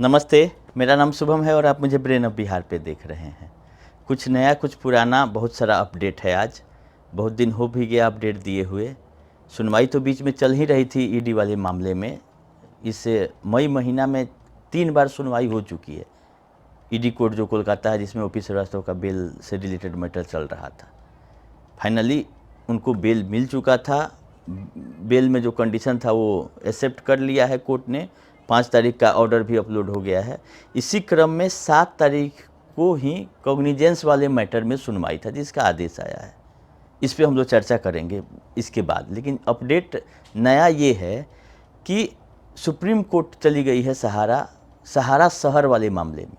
नमस्ते, मेरा नाम शुभम है और आप मुझे ब्रेन ऑफ बिहार पे देख रहे हैं। कुछ नया, कुछ पुराना, बहुत सारा अपडेट है आज। बहुत दिन हो भी गया अपडेट दिए हुए। सुनवाई तो बीच में चल ही रही थी ईडी वाले मामले में। इस मई महीना में 3 बार सुनवाई हो चुकी है। ईडी कोर्ट जो कोलकाता है, जिसमें ओपी श्रीवास्तव का बेल से रिलेटेड मैटर चल रहा था, फाइनली उनको बेल मिल चुका था। बेल में जो कंडीशन था वो एक्सेप्ट कर लिया है कोर्ट ने। 5 तारीख का ऑर्डर भी अपलोड हो गया है। इसी क्रम में 7 तारीख को ही कॉग्निजेंस वाले मैटर में सुनवाई था, जिसका आदेश आया है। इस पे हम लोग चर्चा करेंगे इसके बाद। लेकिन अपडेट नया ये है कि सुप्रीम कोर्ट चली गई है सहारा शहर वाले मामले में।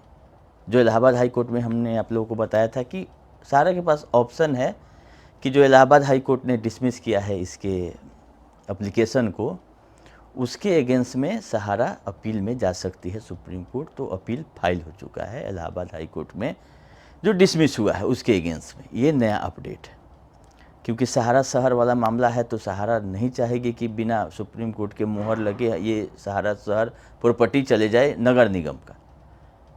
जो इलाहाबाद हाई कोर्ट में हमने आप लोगों को बताया था कि सहारा के पास ऑप्शन है कि जो इलाहाबाद हाई कोर्ट ने डिसमिस किया है इसके एप्लीकेशन को, उसके अगेंस्ट में सहारा अपील में जा सकती है सुप्रीम कोर्ट। तो अपील फाइल हो चुका है इलाहाबाद हाई कोर्ट में, जो डिसमिस हुआ है उसके अगेंस्ट में। ये नया अपडेट है, क्योंकि सहारा शहर वाला मामला है तो सहारा नहीं चाहेगी कि बिना सुप्रीम कोर्ट के मुहर लगे ये सहारा शहर प्रॉपर्टी चले जाए नगर निगम का।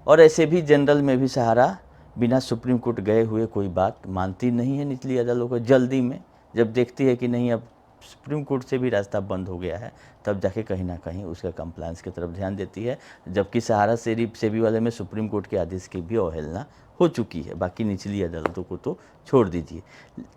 और ऐसे भी जनरल में भी सहारा बिना सुप्रीम कोर्ट गए हुए कोई बात मानती नहीं है निचली अदालतों को। जल्दी में जब देखती है कि नहीं, अब सुप्रीम कोर्ट से भी रास्ता बंद हो गया है, तब जाके कहीं ना कहीं उसका कंप्लायंस की तरफ ध्यान देती है। जबकि सहारा सेबी वाले में सुप्रीम कोर्ट के आदेश की भी अवहेलना हो चुकी है। बाकी निचली अदालतों को तो छोड़ दीजिए।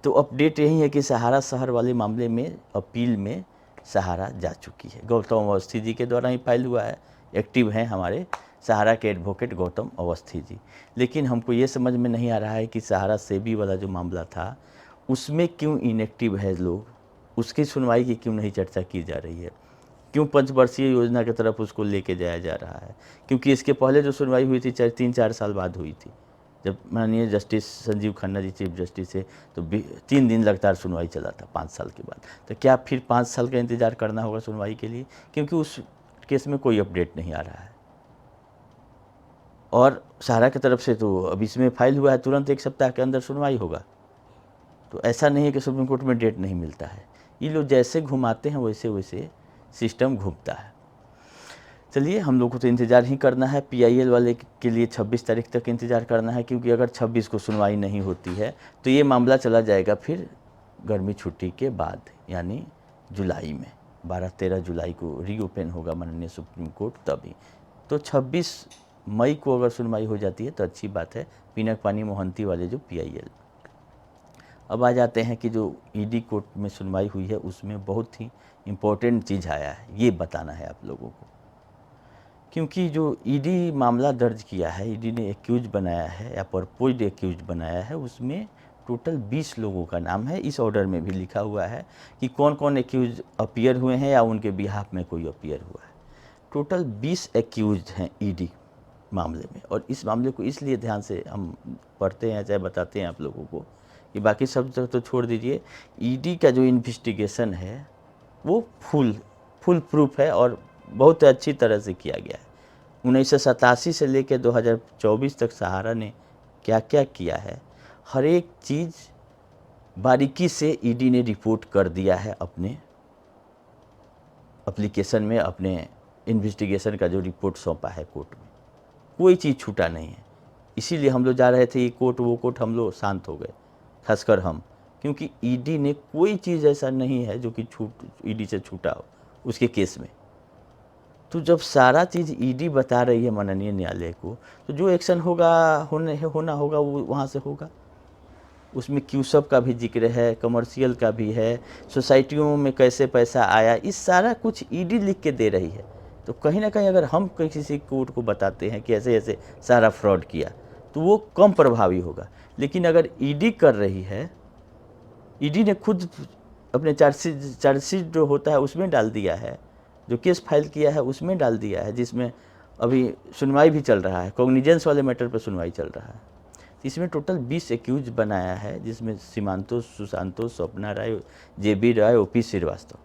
तो अपडेट यही है कि सहारा शहर वाले मामले में अपील में सहारा जा चुकी है। गौतम अवस्थी जी के द्वारा ही फाइल हुआ है। एक्टिव हैं हमारे सहारा के एडवोकेट गौतम अवस्थी जी। लेकिन हमको ये समझ में नहीं आ रहा है कि सहारा सेबी वाला जो मामला था उसमें क्यों इनएक्टिव है लोग, उसकी सुनवाई की क्यों नहीं चर्चा की जा रही है, क्यों पंचवर्षीय योजना की तरफ उसको लेके जाया जा रहा है। क्योंकि इसके पहले जो सुनवाई हुई थी 3-4 साल बाद हुई थी, जब माननीय justice Sanjeev Khanna ji chief justice थे, तो 3 दिन लगातार सुनवाई चला था 5 साल के बाद। तो क्या फिर 5 साल का इंतज़ार करना होगा सुनवाई के लिए? क्योंकि उस केस में कोई अपडेट नहीं आ रहा है। और सहारा की तरफ से तो अब इसमें फाइल हुआ है, तुरंत 1 सप्ताह के अंदर सुनवाई होगा। तो ऐसा नहीं है कि सुप्रीम कोर्ट में डेट नहीं मिलता है। ये लोग जैसे घुमाते हैं वैसे वैसे सिस्टम घूमता है। चलिए, हम लोग को तो इंतज़ार ही करना है। पीआईएल वाले के लिए 26 तारीख तक इंतज़ार करना है, क्योंकि अगर 26 को सुनवाई नहीं होती है तो ये मामला चला जाएगा फिर गर्मी छुट्टी के बाद, यानी जुलाई में 12-13 जुलाई को रीओपन होगा माननीय सुप्रीम कोर्ट तभी। तो 26 मई को अगर सुनवाई हो जाती है तो अच्छी बात है। पीनक पानी मोहंती वाले जो पीआईएल। अब आ जाते हैं कि जो ईडी कोर्ट में सुनवाई हुई है उसमें बहुत ही इम्पोर्टेंट चीज़ आया है, ये बताना है आप लोगों को। क्योंकि जो ईडी मामला दर्ज किया है, ईडी ने एक्यूज बनाया है या परपोज्ड एक्यूज बनाया है, उसमें टोटल 20 लोगों का नाम है। इस ऑर्डर में भी लिखा हुआ है कि कौन कौन एक्यूज अपीयर हुए हैं या उनके बिहाफ में कोई अपीयर हुआ है। टोटल 20 एक्यूज हैं ईडी मामले में। और इस मामले को इसलिए ध्यान से हम पढ़ते हैं, चाहे बताते हैं आप लोगों को, कि बाकी सब तो छोड़ दीजिए। ईडी का जो इन्वेस्टिगेशन है वो फुल प्रूफ है और बहुत अच्छी तरह से किया गया है। 1987 से लेकर 2024 तक सहारा ने क्या क्या किया है, हर एक चीज़ बारीकी से ईडी ने रिपोर्ट कर दिया है अपने एप्लीकेशन में। अपने इन्वेस्टिगेशन का जो रिपोर्ट सौंपा है कोर्ट में, कोई चीज़ छूटा नहीं है। इसीलिए हम लोग जा रहे थे ये कोर्ट वो कोर्ट, हम लोग शांत हो गए, खासकर हम, क्योंकि ईडी ने कोई चीज़ ऐसा नहीं है जो कि ईडी से छूटा हो उसके केस में। तो जब सारा चीज़ ईडी बता रही है माननीय न्यायालय को, तो जो एक्शन होगा होना होगा वो वहाँ से होगा। उसमें क्यूसब का भी जिक्र है, कमर्शियल का भी है, सोसाइटियों में कैसे पैसा आया, इस सारा कुछ ईडी लिख के दे रही है। तो कहीं ना कहीं अगर हम किसी कोर्ट को बताते हैं कि ऐसे ऐसे सारा फ्रॉड किया, तो वो कम प्रभावी होगा। लेकिन अगर ईडी कर रही है, ईडी ने खुद अपने चार्जशीट जो होता है उसमें डाल दिया है, जो केस फाइल किया है उसमें डाल दिया है, जिसमें अभी सुनवाई भी चल रहा है, कॉग्निजेंस वाले मैटर पर सुनवाई चल रहा है। इसमें टोटल 20 एक्यूज बनाया है, जिसमें सीमांतोष, सुशांतोष, स्वप्ना राय, जेबी राय, ओपी श्रीवास्तव,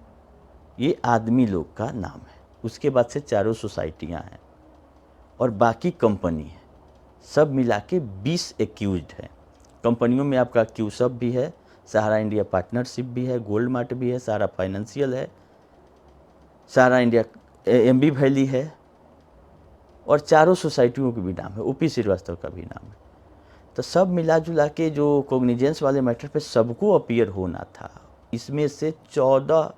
ये आदमी लोग का नाम है। उसके बाद से चारों सोसाइटियाँ हैं और बाकी कंपनी है, सब मिला के 20 एक्यूज हैं। कंपनियों में आपका क्यूसब भी है, सहारा इंडिया पार्टनरशिप भी है, गोल्ड मार्ट भी है, सहारा फाइनेंशियल है, सहारा इंडिया एमबी वैली है, और चारों सोसाइटियों के भी नाम है, ओपी श्रीवास्तव का भी नाम है। तो सब मिला जुला के जो कॉग्निजेंस वाले मैटर पे सबको अपीयर होना था, इसमें से 14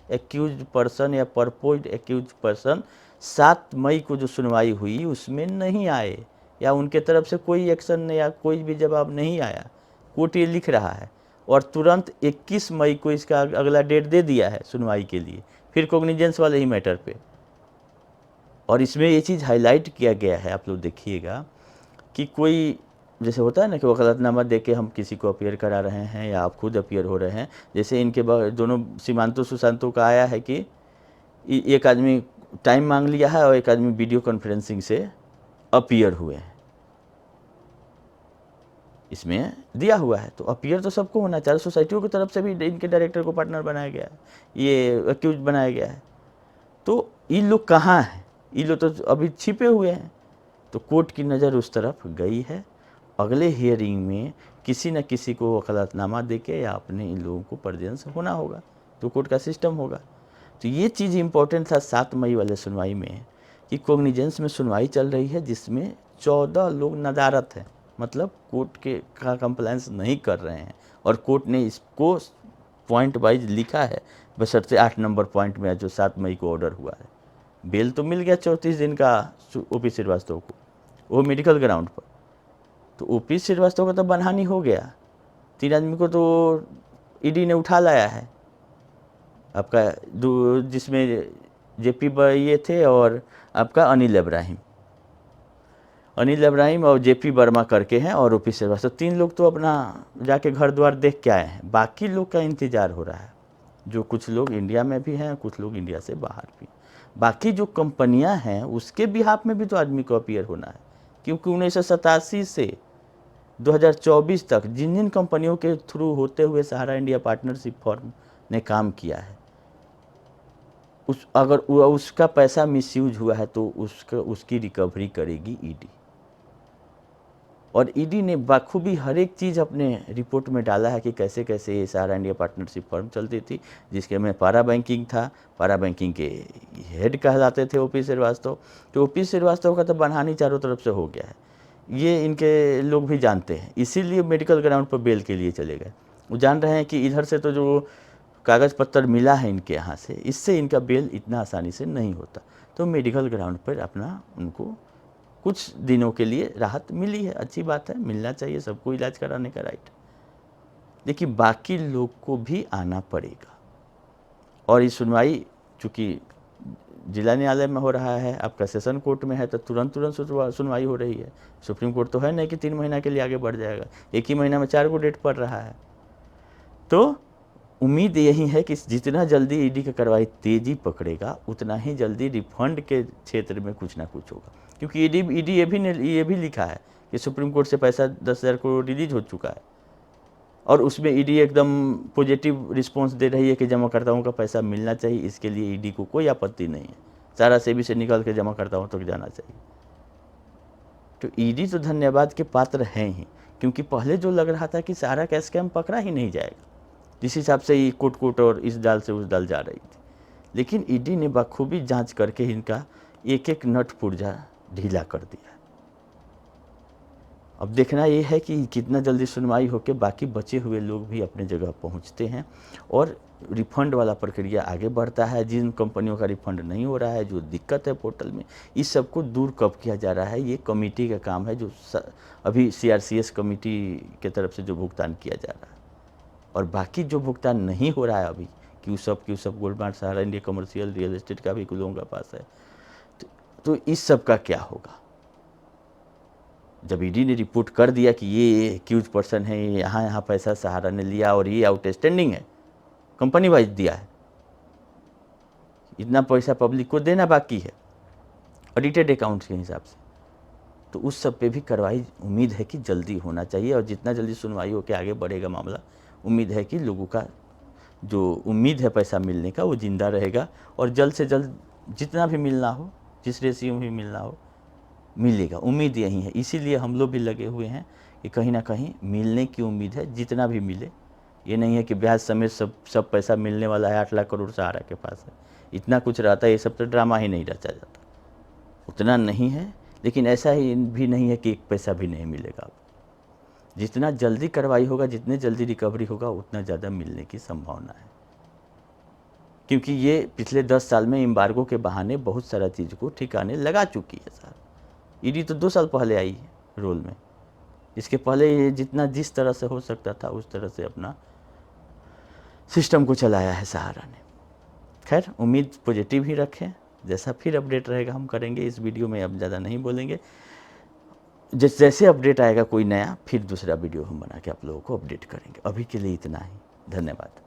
एक्यूज पर्सन या परपोज्ड एक्यूज पर्सन 7 मई को जो सुनवाई हुई उसमें नहीं आए, या उनके तरफ से कोई एक्शन या कोई भी जवाब नहीं आया। कोर्ट ये लिख रहा है और तुरंत 21 मई को इसका अगला डेट दे दिया है सुनवाई के लिए, फिर कॉग्निजेंस वाले ही मैटर पे। और इसमें ये चीज़ हाईलाइट किया गया है, आप लोग देखिएगा कि कोई जैसे होता है ना कि वकालतनामा दे के हम किसी को अपीयर करा रहे हैं या आप खुद अपीयर हो रहे हैं, जैसे इनके दोनों सीमांतों सुशांतों का आया है कि एक आदमी टाइम मांग लिया है और एक आदमी वीडियो कॉन्फ्रेंसिंग से अपीयर हुए हैं, इसमें दिया हुआ है। तो अपीयर तो सबको होना चाहिए, सोसाइटियों की तरफ से भी इनके डायरेक्टर को पार्टनर बनाया गया है, ये एक्यूज बनाया गया है। तो ये लोग कहाँ हैं? ये लोग तो अभी छिपे हुए हैं। तो कोर्ट की नज़र उस तरफ गई है। अगले हियरिंग में किसी न किसी को वकालतनामा देके या अपने इन लोगों को प्रेजेंस होना होगा, तो कोर्ट का सिस्टम होगा। तो ये चीज़ इम्पोर्टेंट था 7 मई वाले सुनवाई में कि कॉग्निजेंस में सुनवाई चल रही है जिसमें 14 लोग नदारत हैं, मतलब कोर्ट के का कंप्लायंस नहीं कर रहे हैं, और कोर्ट ने इसको पॉइंट वाइज लिखा है, बशर्ते 8 नंबर पॉइंट में जो 7 मई को ऑर्डर हुआ है। बेल तो मिल गया 34 दिन का ओपी श्रीवास्तव को, वो मेडिकल ग्राउंड पर। तो ओपी श्रीवास्तव का तो बनहानि हो गया, 3 आदमी को तो ईडी ने उठा लाया है आपका, जिसमें जेपी ये थे और आपका अनिल इब्राहिम और जेपी वर्मा करके हैं, और ओपी श्रीवास्तव। 3 लोग तो अपना जाके घर द्वार देख के आए हैं, बाकी लोग का इंतज़ार हो रहा है, जो कुछ लोग इंडिया में भी हैं, कुछ लोग इंडिया से बाहर भी। बाकी जो कंपनियां हैं उसके बिहाफ में भी तो आदमी को अपीयर होना है, क्योंकि 1987 से 2024 तक जिन जिन कंपनियों के थ्रू होते हुए सहारा इंडिया पार्टनरशिप फर्म ने काम किया है, अगर उसका पैसा मिसयूज हुआ है तो उसकी रिकवरी करेगी ईडी। और ईडी ने बखूबी हर एक चीज़ अपने रिपोर्ट में डाला है कि कैसे कैसे ये सहारा इंडिया पार्टनरशिप फर्म चलती थी, जिसके में पारा बैंकिंग था, पारा बैंकिंग के हेड कहलाते थे ओपी श्रीवास्तव। तो ओपी श्रीवास्तव का तो बनहानि चारों तरफ से हो गया है, ये इनके लोग भी जानते हैं, इसीलिए मेडिकल ग्राउंड पर बेल के लिए चले गए। वो जान रहे हैं कि इधर से तो जो कागज़ पत्तर मिला है इनके यहाँ से, इससे इनका बेल इतना आसानी से नहीं होता। तो मेडिकल ग्राउंड पर अपना उनको कुछ दिनों के लिए राहत मिली है, अच्छी बात है, मिलना चाहिए सबको इलाज कराने का राइट। लेकिन बाकी लोग को भी आना पड़ेगा। और ये सुनवाई चूँकि जिला न्यायालय में हो रहा है, आपका सेशन कोर्ट में है, तो तुरंत सुनवाई हो रही है। सुप्रीम कोर्ट तो है नहीं कि 3 महीना के लिए आगे बढ़ जाएगा, एक ही महीना में 4 गो डेट पड़ रहा है। तो उम्मीद यही है कि जितना जल्दी ईडी की कार्रवाई तेज़ी पकड़ेगा उतना ही जल्दी रिफंड के क्षेत्र में कुछ ना कुछ होगा, क्योंकि ईडी ये भी लिखा है कि सुप्रीम कोर्ट से पैसा 10,000 करोड़ रिलीज हो चुका है, और उसमें ईडी एकदम पॉजिटिव रिस्पांस दे रही है कि जमाकर्ताओं का पैसा मिलना चाहिए, इसके लिए ईडी को कोई आपत्ति नहीं है, सारा सेबी से निकल के जमाकर्ताओं तक जाना चाहिए। तो ईडी तो धन्यवाद के पात्र हैं ही, क्योंकि पहले जो लग रहा था कि सारा का स्कैम पकड़ा ही नहीं जाएगा, जिस हिसाब से ये कोट और इस दाल से उस दाल जा रही थी, लेकिन ईडी ने बखूबी जांच करके इनका एक एक नट पुर्जा ढीला कर दिया। अब देखना ये है कि कितना जल्दी सुनवाई होकर बाकी बचे हुए लोग भी अपने जगह पहुंचते हैं और रिफंड वाला प्रक्रिया आगे बढ़ता है। जिन कंपनियों का रिफंड नहीं हो रहा है, जो दिक्कत है पोर्टल में, इस सब को दूर कब किया जा रहा है, ये कमेटी का काम है, जो अभी CRCS कमेटी के तरफ से जो भुगतान किया जा रहा है। और बाकी जो भुगतान नहीं हो रहा है अभी, क्यू सब गोल्डमार्ट, सहारा इंडिया कमर्शियल, रियल एस्टेट का भी कुछ लोगों का पास है, तो इस सब का क्या होगा? जब ईडी ने रिपोर्ट कर दिया कि ये एक्यूज पर्सन है, यहाँ पैसा सहारा ने लिया और ये आउटस्टैंडिंग है, कंपनी वाइज दिया है, इतना पैसा पब्लिक को देना बाकी है ऑडिटेड अकाउंट्स के हिसाब से, तो उस सब पे भी कार्रवाई उम्मीद है कि जल्दी होना चाहिए। और जितना जल्दी सुनवाई होकर आगे बढ़ेगा मामला, उम्मीद है कि लोगों का जो उम्मीद है पैसा मिलने का वो जिंदा रहेगा, और जल्द से जल्द जितना भी मिलना हो, जिस रेशियो में भी मिलना हो, मिलेगा। उम्मीद यही है, इसीलिए हम लोग भी लगे हुए हैं कि कहीं ना कहीं मिलने की उम्मीद है, जितना भी मिले। ये नहीं है कि ब्याज समेत सब पैसा मिलने वाला है, 8 लाख करोड़ सहारा के पास है, इतना कुछ रहता है, ये सब तो ड्रामा ही नहीं रचा जाता, उतना नहीं है। लेकिन ऐसा ही भी नहीं है कि एक पैसा भी नहीं मिलेगा आपको। जितना जल्दी कार्रवाई होगा, जितने जल्दी रिकवरी होगा, उतना ज़्यादा मिलने की संभावना है। क्योंकि ये पिछले 10 साल में एम्बार्गो के बहाने बहुत सारा चीज़ को ठिकाने लगा चुकी है सर। ईडी तो 2 साल पहले आई है रोल में। इसके पहले ये जितना जिस तरह से हो सकता था उस तरह से अपना सिस्टम को चलाया है सहारा ने। खैर, उम्मीद पॉजिटिव ही रखें। जैसा फिर अपडेट रहेगा हम करेंगे। इस वीडियो में अब ज़्यादा नहीं बोलेंगे। जैसे अपडेट आएगा कोई नया, फिर दूसरा वीडियो हम बना के आप लोगों को अपडेट करेंगे। अभी के लिए इतना ही। धन्यवाद।